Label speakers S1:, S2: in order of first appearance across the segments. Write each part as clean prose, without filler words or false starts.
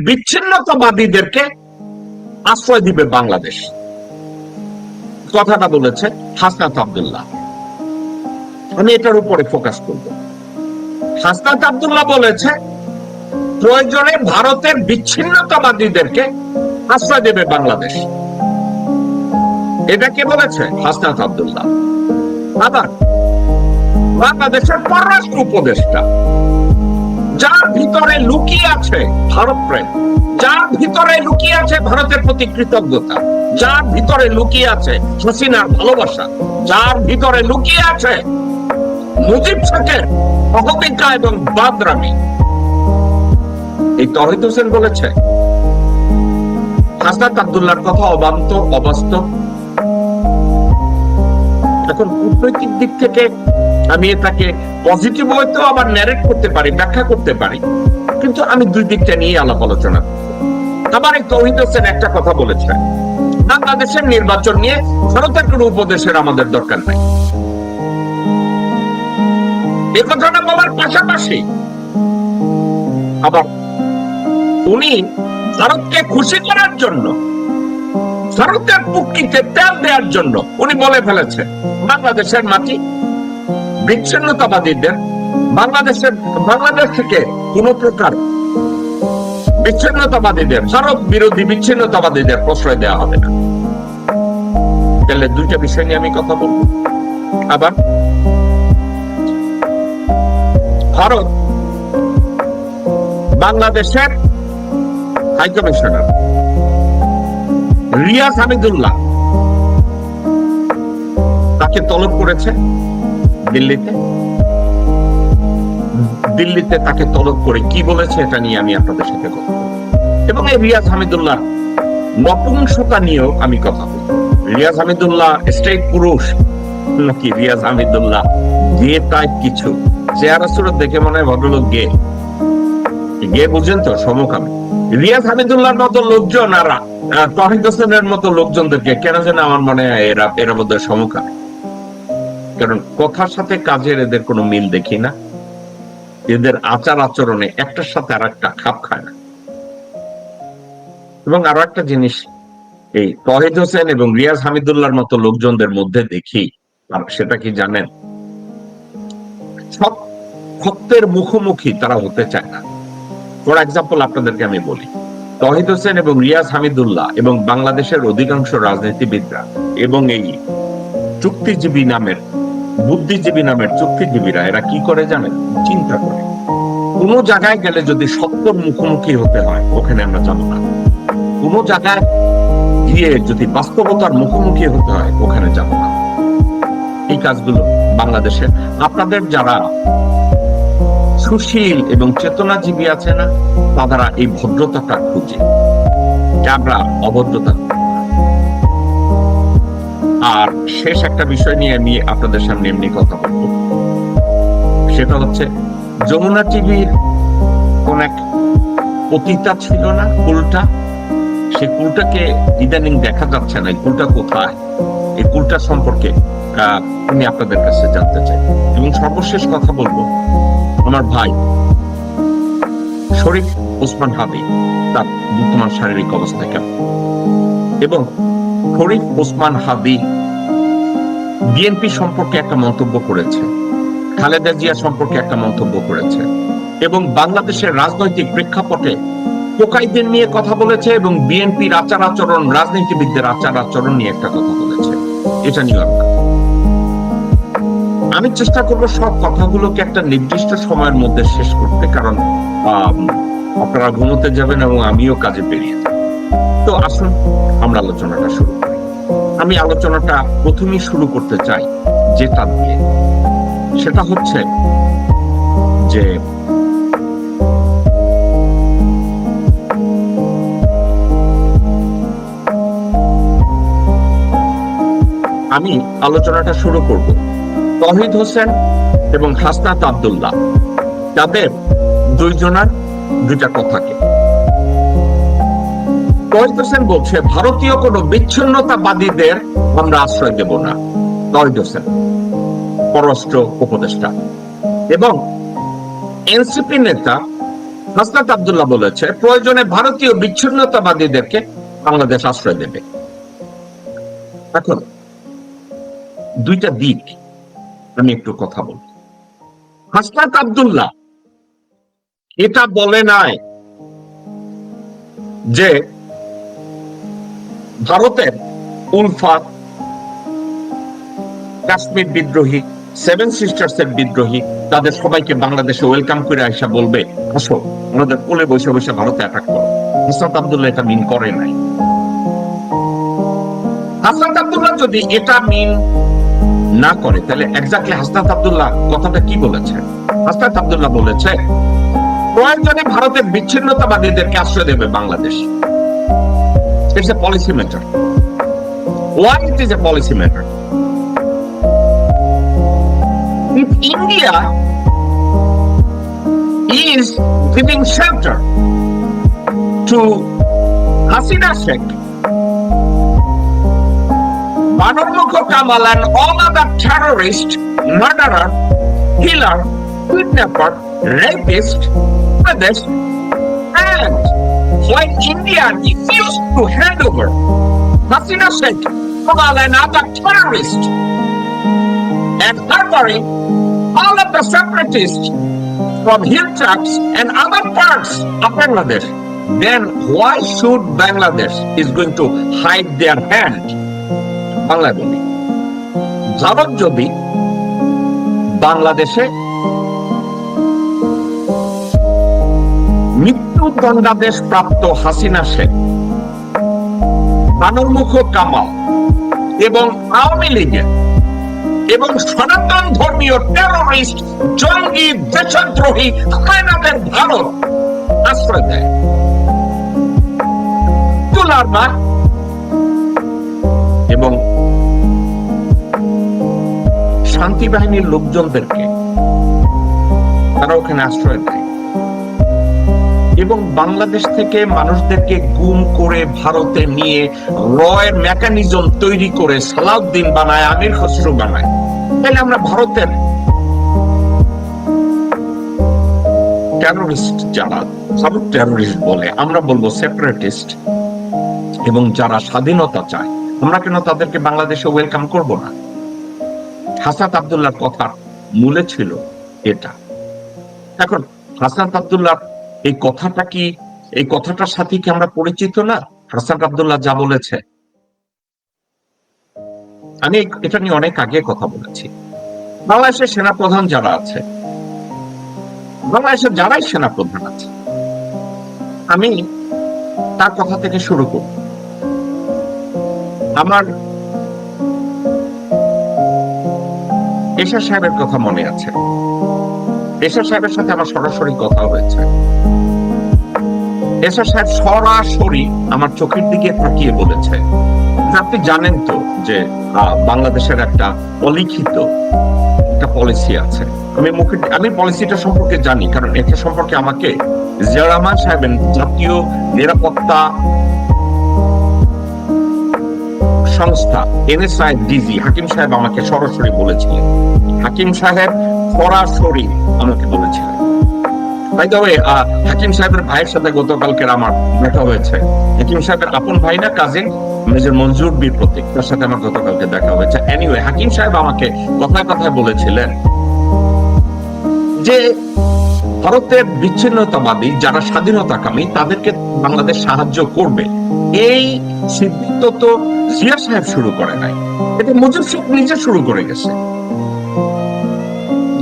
S1: বিচ্ছিন্নতাবাদীদেরকে আশ্রয় দিবে বাংলাদেশ, কথাটা বলেছে হাসনাত আব্দুল্লাহ। আমি এটার উপরে ফোকাস করব। হাসনাত আব্দুল্লাহ বলেছে প্রয়োজনে ভারতের বিচ্ছিন্নতাবাদীদেরকে আশ্রয় দেবে বাংলাদেশ। এটা কে বলেছে? হাসনাত আব্দুল্লাহ। আবার বাংলাদেশের পররাষ্ট্র উপদেষ্টা, যার ভিতরে লুকিয়ে আছে ভারত প্রেম, যার ভিতরে লুকিয়ে আছে ভারতের প্রতি কৃতজ্ঞতা, যার ভিতরে লুকিয়ে আছে হাসিনার ভালোবাসা, যার ভিতরে লুকিয়ে আছে মুজিব শেখের অহমিকা এবং বাদরামি, এই তৌহিদ হোসেন বলেছে হাসনাত আব্দুল্লাহর কথা অবাস্তব। এখন কূটনৈতিক দিক থেকে আমি এটাকে পজিটিভ হয়তো আবার ন্যারেট করতে পারি, ব্যাখ্যা করতে পারি, কিন্তু আমি দুই দিকটা নিয়ে আলাপ আলোচনা করব। আবার এই তৌহিদ হোসেন একটা কথা বলেছে, বাংলাদেশের নির্বাচন নিয়ে ভারতের কোন উপদেশের আমাদের দরকার নাই। এই কথাটা বলার পাশাপাশি আবার উনি ভারতকে খুশি করার জন্য, ভারতের পুটকিতে তেল দেওয়ার জন্য উনি বলে ফেলেছে বাংলাদেশের মাটি বিচ্ছিন্নতাবাদীদের, বাংলাদেশ থেকে কোন প্রকার বিচ্ছিন্নতাবাদীদের, ভারত বিরোধী বিচ্ছিন্নতাবাদীদের প্রশ্রয় দেওয়া হবে না। তাহলে দুইটা বিষয় নিয়ে আমি কথা বলবো। আবার ভারত বাংলাদেশের হাই কমিশনার রিয়াজ হামিদুল্লাহ তাকে তলব করেছে দিল্লিতে তাকে তলব করে কি বলেছে এটা নিয়ে আমি আপনাদের সাথে কথা বলবো, এবং এই রিয়াজ হামিদুল্লাহ নপুংসতা নিয়েও আমি কথা বলবো। রিয়াজ হামিদুল্লাহ স্ট্রেট পুরুষ নাকি রিয়াজ হামিদুল্লাহ গে টাইপ কিছু? চেহারা সুরত দেখে মনে হয় ভদ্রলোক গে বুঝেন তো, সমকামী। রিয়াজ হামিদুল্লাহর মতো লোকজন আর তৌহিদ হোসেনের মতো লোকজনদেরকে কেন যেন আমার মনে হয় এরা বোধহয় সমকামী, কারণ কথার সাথে কাজের এদের কোনো মিল দেখি না, এদের আচার আচরণে একটার সাথে আর একটা খাপ খায় না। এবং আরো একটা জিনিস এই তৌহিদ হোসেন এবং রিয়াজ হামিদুল্লাহর মতো লোকজনদের মধ্যে দেখি, আর সেটা কি জানেন, সব সত্যের মুখোমুখি তারা হতে চায় না। ফর এক্সাম্পল আপনাদেরকে আমি বলি, তৌহিদ হোসেন এবং রিয়াজ হামিদুল্লাহ এবং বাংলাদেশের অধিকাংশ রাজনীতিবিদরা এবং এই চুক্তিজীবী নামের বুদ্ধিজীবী নামের চুক্তিজীবীরা এরা কি করে জানেন? চিন্তা করে কোন জায়গায় গেলে যদি সত্যর মুখোমুখি হতে হয় ওখানে আমরা যাবো না, কোন জায়গায় গিয়ে যদি বাস্তবতার মুখোমুখি হতে হয় ওখানে যাবো না। এই কাজগুলো বাংলাদেশে আপনাদের যারা সুশীল এবং চেতনাজীবী আছে না, তারা এই ভদ্রতাটা খুঁজে, আমরা অভদ্রতা। আর শেষ একটা বিষয় নিয়ে আমি আপনাদের সামনে এমনি কথা বলবো, সেটা হচ্ছে যমুনা টিভির কোন এক পতিতা ছিল না, কুলটা, সে কুলটাকে ইদানিং দেখা যাচ্ছে না। এই কুলটা কোথায়, এই কুলটা সম্পর্কে আমি আপনাদের কাছে জানতে চাই। এবং সর্বশেষ কথা বলবো, আমার ভাই শরীফ ওসমান হাদি তার বর্তমান শারীরিক অবস্থা কেমন, এবং শরীফ ওসমান হাদি বিএনপি সম্পর্কে একটা মন্তব্য করেছে, খালেদা জিয়া সম্পর্কে একটা মন্তব্য করেছে, এবং বাংলাদেশের রাজনৈতিক প্রেক্ষাপটে টোকাইদের নিয়ে কথা বলেছে, এবং বিএনপির আচার আচরণ, রাজনীতিবিদদের আচার আচরণ নিয়ে একটা কথা বলেছে। এটা নিয়ে আমি চেষ্টা করব সব কথাগুলোকে একটা নির্দিষ্ট সময়ের মধ্যে শেষ করতে, কারণ আপনারা ঘুমোতে যাবেন এবং আমিও কাজে বেরিয়ে যাব। তো আসুন আমরা আলোচনাটা শুরু করি। আমি আলোচনাটা প্রথমেই শুরু করতে চাই যেটা দিয়ে, সেটা হচ্ছে যে আমি আলোচনাটা শুরু করব তৌহিদ হোসেন এবং হাসনাত আব্দুল্লাহ, তাদের দুইজনের দুইটা কথাকে। তৌহিদ হোসেন বলছে ভারতীয় কোন বিচ্ছিন্নতাবাদীদের আমরা আশ্রয় দেব না, তৌহিদ হোসেন পররাষ্ট্র উপদেষ্টা। এবং এনসিপি নেতা হাসনাত আব্দুল্লাহ বলেছে প্রয়োজনে ভারতীয় বিচ্ছিন্নতাবাদীদেরকে বাংলাদেশ আশ্রয় দেবে। এখন দুইটা দিক আমি একটু কথা বলব। হাসনাত আব্দুল্লাহ এটা বলে নাই যে ভারতের উলফাত, কাশ্মীর বিদ্রোহী, সেভেন সিস্টার্স এর বিদ্রোহী, তাদের সবাইকে বাংলাদেশে ওয়েলকাম করে আসা বলবে আসো আমাদের কোলে বসে বসে ভারতে অ্যাটাক করো। হাসনাত আব্দুল্লাহ এটা মিন করে নাই। হাসনাত আব্দুল্লাহ যদি এটা মিন না করে তাহলে এক্স্যাক্টলি হাসনাত আব্দুল্লাহ কথাটা কি বলেছে? হাসনাত আব্দুল্লাহ বলেছে প্রয়োজনে ভারতের বিচ্ছিন্নতাবাদীদেরকে আশ্রয় দেবে Bangladesh. It's a policy matter. Why it is a policy matter? If India is giving shelter to Hasina Sheikh, Banur Mukho Kamal and all other terrorists, murderer, killer, kidnapper, rapist, others, and when India refused to hand over Hasina Sheikh, Kamal and other terrorists, and harboring all of the separatists from hilltops and other parts of Bangladesh, then why should Bangladesh is going to hide their hand? Bangladesh. Bharat যদি বাংলাদেশে মৃত্যুদণ্ডাদেশ প্রাপ্ত হাসিনা শেখ, বানর মুখো কামাল এবং আওয়ামী লীগের এবং সনাতন ধর্মীয় terrorist, জঙ্গি, দেশদ্রোহী হায়নাদের ভারত আশ্রয় দেয়, তুলার মা এবং শান্তি বাহিনীর লোকজনদেরকে তারা ওখানে আশ্রয় দেয় এবং বাংলাদেশ থেকে মানুষদেরকে গুম করে ভারতে নিয়ে রয়ের মেকানিজম তৈরি করে সালাউদ্দিন বানায়, আমির খসরু বানায়। তাহলে আমরা ভারতের টেরোরিস্ট যারা, ভারত টেরোরিস্ট বলে, আমরা বলবো সেপারেটিস্ট, এবং যারা স্বাধীনতা চায়, আমরা কেন তাদেরকে বাংলাদেশে ওয়েলকাম করব না? হাসনাত আব্দুল্লাহর কথা মূলে ছিল এটা। এখন হাসনাত আব্দুল্লাহ এই কথাটা কি, এই কথাটার সাথে কি আমরা পরিচিত না? হাসনাত আব্দুল্লাহ যা বলেছে, আমি এটা নিয়ে অনেক আগে কথা বলেছি। বাংলাদেশের সেনাপ্রধান যারা আছে, বাংলাদেশের যারাই সেনাপ্রধান আছে, আমি তার কথা থেকে শুরু করব। আমার এরশাদ সাহেবের কথা মনে আছে। এরশাদ সাহেবের সাথে আমার সরাসরি কথা হয়েছে। এরশাদ সাহেব সরাসরি আমার চোখের দিকে তাকিয়ে বলেছে, আপনি জানেন তো যে বাংলাদেশের একটা অলিখিত একটা পলিসি আছে। আমি পলিসিটা সম্পর্কে জানি, কারণ এটা সম্পর্কে আমাকে জিয়া রহমান সাহেবের জাতীয় নিরাপত্তা সংস্থা NSI ডিজি হাকিম সাহেব আমাকে সরাসরি বলেছিলেন। হাকিম সাহেব সরাসরি আমাকে বলেছিলেন। বাই দ্য ওয়ে, হাকিম সাহেবের ভাইয়ের সাথে গতকালকের আমার দেখা হয়েছে। হাকিম সাহেবের আপন ভাই না, কাজিন, মেজর মঞ্জুর বীর প্রতীক, তার সাথে আমার গতকালকে দেখা হয়েছে। এনিওয়ে, হাকিম সাহেব আমাকে কথায় কথায় বলেছিলেন যে ভারতের বিচ্ছিন্নতাবাদী যারা স্বাধীনতাকামী তাদেরকে বাংলাদেশ সাহায্য করবে। এই সিদ্ধান্ত তো জিয়া সাহেব শুরু করে নাই, এটা মুজিব শেখ নিজে শুরু করে গেছে।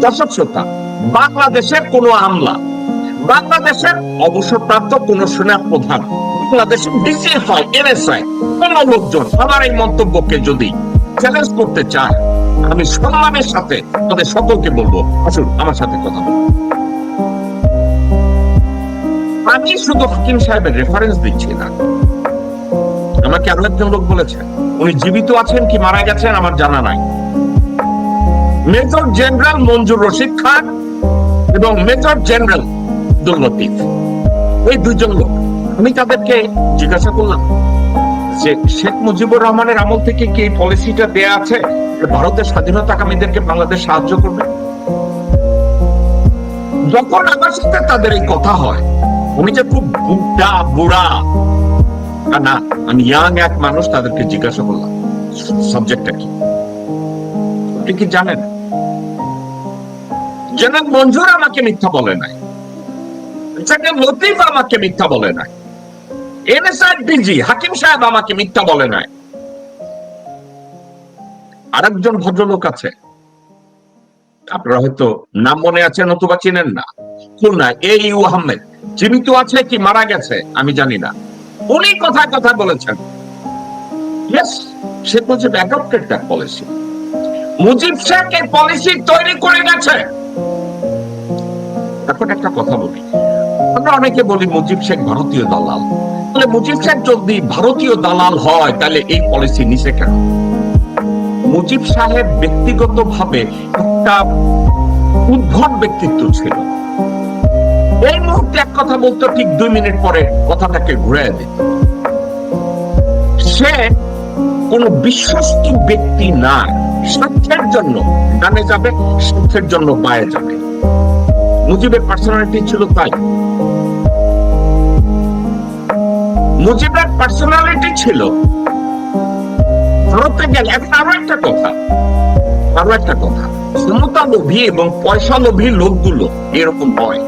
S1: দর্শক শ্রোতা, বাংলাদেশের কোন আমলা, বাংলাদেশের অবসরপ্রাপ্ত কোন সেনা প্রধান, বাংলাদেশের DCFI, NSI কোন লোকজন আমার এই মন্তব্যকে যদি চ্যালেঞ্জ করতে চায়, আমি সম্মানের সাথে তাদের সকলকে বলবো, আসুন আমার সাথে কথা বলুন। আমি শুধু হাকিম সাহেবের রেফারেন্স দিচ্ছি না, আমাকে আরো একজন লোক বলেছে, উনি জীবিত আছেন কি মারা গেছেন আমার জানা নাই, মেজর জেনারেল মঞ্জুর রশিদ খান এবং মেজর জেনারেল আব্দুল লতিফ, এই দুইজন লোক। আমি তাদেরকে জিজ্ঞাসা করলাম যে শেখ মুজিবুর রহমানের আমল থেকে কি এই পলিসিটা দেয়া আছে ভারতের স্বাধীনতাকামীদেরকে বাংলাদেশ সাহায্য করবে? যখন আমার সাথে তাদের এই কথা হয়, উনি যে খুব বুড়া না, আমি ইয়াং এক মানুষ, তাদেরকে জিজ্ঞাসা করলাম সাবজেক্টটা কি। আপনি কি জানেন? জনাব মঞ্জুর আমাকে মিথ্যা বলে নাই, লতিফ আমাকে মিথ্যা বলে নাই, এনএসআই ডিজি হাকিম সাহেব আমাকে মিথ্যা বলে নাই। আরেকজন ভদ্রলোক আছে, আপনারা হয়তো নাম মনে আছে নতুবা চিনেন না, খুলনা AU আহমেদ, জীবিত আছে কি মারা গেছে আমি জানি না, উনি কথায় কথায় বলেছেন Sheikh Mujib adopted that policy. Mujib Sheikh এই পলিসি তৈরি করে গেছে। এখন একটা কথা বলি, আমরা অনেকে বলি মুজিব শেখ ভারতীয় দালাল, তাহলে মুজিব শেখ যদি ভারতীয় দালাল হয় তাহলে এই পলিসি নিচে কেন? মুজিব সাহেব ব্যক্তিগতভাবে একটা উদ্ভট ব্যক্তিত্ব ছিল। এই মুহূর্তে এক কথা বলতো, ঠিক 2 মিনিট পরে কথাটাকে ঘুরে দিত। সে কোন বিশ্বস্ত ব্যক্তি না, স্বার্থের জন্য ডানে যাবে, স্বার্থের জন্য বায়ে যাবে। মুজিবের পার্সোনালিটি ছিল তাই। মুজিবের পার্সোনালিটি ছিল ভারতে গেলে। এখন আরো একটা কথা, ক্ষমতা লোভী এবং পয়সা লোভী লোকগুলো এরকম হয়।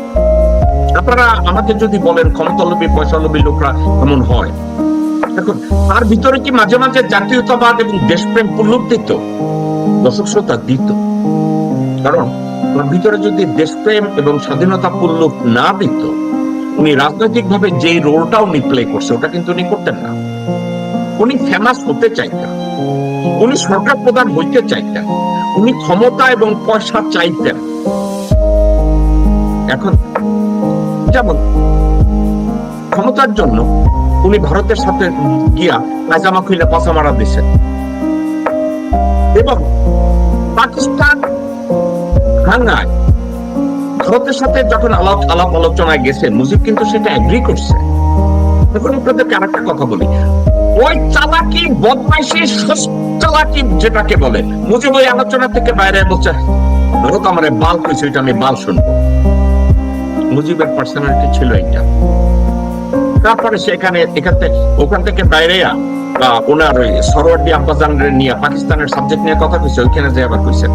S1: আপনারা আমাকে যদি বলেন ক্ষমতা লোভী পয়সা লোভী লোকরা এমন হয়, এখন তার ভিতরে কি মাঝে মাঝে জাতীয়তাবাদ এবং দেশপ্রেম পুলক দিত? দর্শক শ্রোতা দিত। কারণ তার ভিতরে যদি দেশপ্রেম এবং স্বাধীনতা পুলক না দিত, উনি রাজনৈতিক ভাবে যে রোলটা উনি প্লে করছে ওটা কিন্তু উনি করতেন না। উনি ফেমাস হতে চাইতেন, উনি সরকার প্রধান হইতে চাইতেন, উনি ক্ষমতা এবং পয়সা চাইতেন। এখন যেমন ক্ষমতার জন্য উনি ভারতের সাথে গিয়া পায়জামা খুলে পাশা মারা দিছে, এবং পাকিস্তান ভাঙায় ভারতের সাথে যখন আলাপ আলোচনায় গেছে, মুজিব কিন্তু সেটা এগ্রি করছে। এখন আপনাদেরকে আরেকটা কথা বলি, ওই চালাকি বদমাইশি চালাকি যেটাকে বলে, মুজিব ওই আলোচনা থেকে বাইরে বলছে ধরো তো আমার বাল কইছে, এটা আমি বাল শুনবো। মুজিবের পার্সোনালিটি ছিল এইটা। তারপরে সেখানে ওখান থেকে বাইরে ওনার ওই সরওয়ার্দী আব্বাজানের নিয়ে পাকিস্তানের সাবজেক্ট নিয়ে কথা কইছে, ওইখানে যে আবার কইছে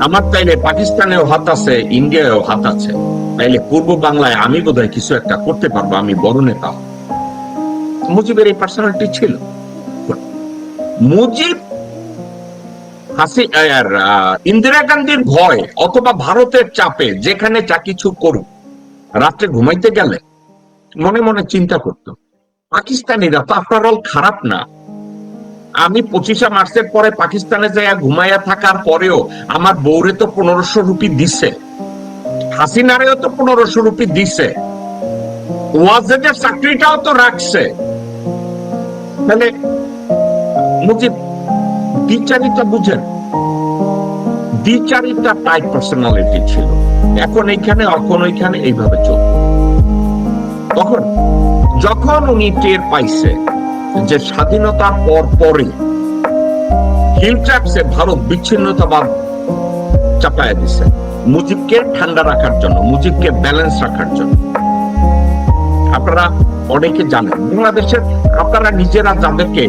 S1: আমার তাইলে পাকিস্তানেও হাত আছে, ইন্ডিয়ায়ও হাত আছে, তাইলে পূর্ব বাংলায় আমি বোধহয় কিছু একটা করতে পারবো, আমি বড় নেতা। মুজিবের এই পার্সোনালিটি ছিল। মুজিব ইন্দিরা গান্ধীর ভয় অথবা ভারতের চাপে যেখানে যা কিছু করুক, রাত্রে ঘুমাইতে গেলে মনে মনে চিন্তা করতো পাকিস্তানিরা তো আফটার অল খারাপ না। আমি 25 মার্চের পরে পাকিস্তানে যাইয়া ঘুমাইয়া থাকার পরেও আমার বউরে তো 1500 রুপি দিছে, হাসিনারেও তো 1500 রুপি দিছে, ওয়াজেদের চাকরিটাও তো রাখছে। তাহলে মুজিব দ্বিচারিতা বুঝেন, দ্বিচারিতা টাইপ পার্সোনালিটি ছিল। এখন এইখানে এখন ওইখানে এইভাবে চলত। তখন যখন উনি টের পাইছে যে স্বাধীনতার পর পরে হিল ট্র্যাপসে ভারত বিচ্ছিন্নতাবাদ চাপায়া দিছে, মুজিবকে ঠান্ডা রাখার জন্য, মুজিবকে ব্যালেন্স রাখার জন্য। আপনারা অনেকে জানেন বাংলাদেশের, আপনারা নিজেরা যাদেরকে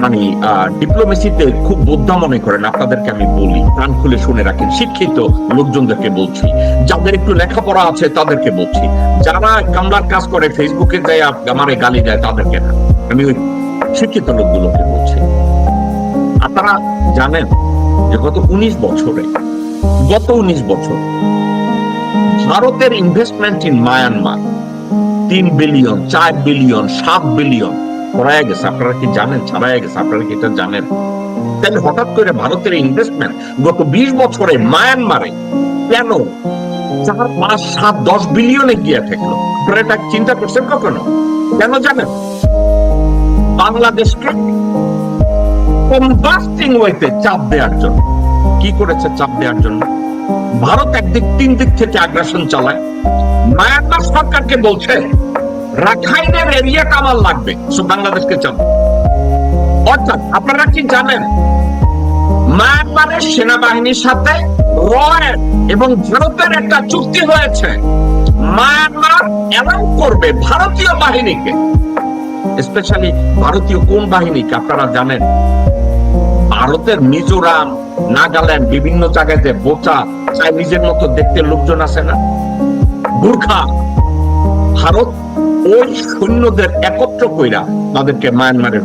S1: মানে ডিপ্লোমেসিতে খুব বোদ্ধা মনে করেন, আপনাদেরকে আমি বলি, কান খুলে শুনে রাখেন, শিক্ষিত লোকজনদেরকে বলছি, যাদের একটু লেখাপড়া আছে তাদেরকে বলছি, যারা কামলার কাজ করে ফেসবুকে যায় আমারে গালি দেয় তাদেরকে না, আমি ওই শিক্ষিত লোকগুলোকে বলছি। আপনারা জানেন যে গত 19 বছর ভারতের investment in Myanmar 3 billion, 4 billion, 7 billion করায় গেছে। আপনারা কি জানেন? ছাড়াই গেছে। আপনারা কি এটা জানেন? তাহলে হঠাৎ করে ভারতের ইনভেস্টমেন্ট গত 20 বছরে মায়ানমারে কেন 4, 5, 7, 10 বিলিয়নে গিয়ে থাকলো? আপনারা এটা চিন্তা করছেন কখনো? কেন জানেন? বাংলাদেশকে কম্বাস্টিং ওয়েতে চাপ দেওয়ার জন্য। কি করেছে চাপ দেওয়ার জন্য? ভারত একদিক 3 দিক থেকে আগ্রাসন চালায়। মায়ানমার সরকারকে বলছে রাখাইনের এরিয়াটা আমার লাগবে, বাংলাদেশকে চাপ। অর্থাৎ আপনারা কি জানেন মায়ানমারের সেনাবাহিনীর সাথে রয়ের এবং ভারতের একটা চুক্তি হয়েছে। মায়ানমার অ্যালাউ করবে ভারতীয় বাহিনীকে, স্পেশালি ভারতীয় কোন বাহিনীকে আপনারা জানেন? ভারতের মিজোরাম, নাগাল্যান্ড, বিভিন্ন জায়গায় যে বোচা চাইনিজের মতো দেখতে লোকজন আছে না, গুর্খা, ভারত ওই সৈন্যদের একত্র কইরা তাদেরকে মায়ানমারের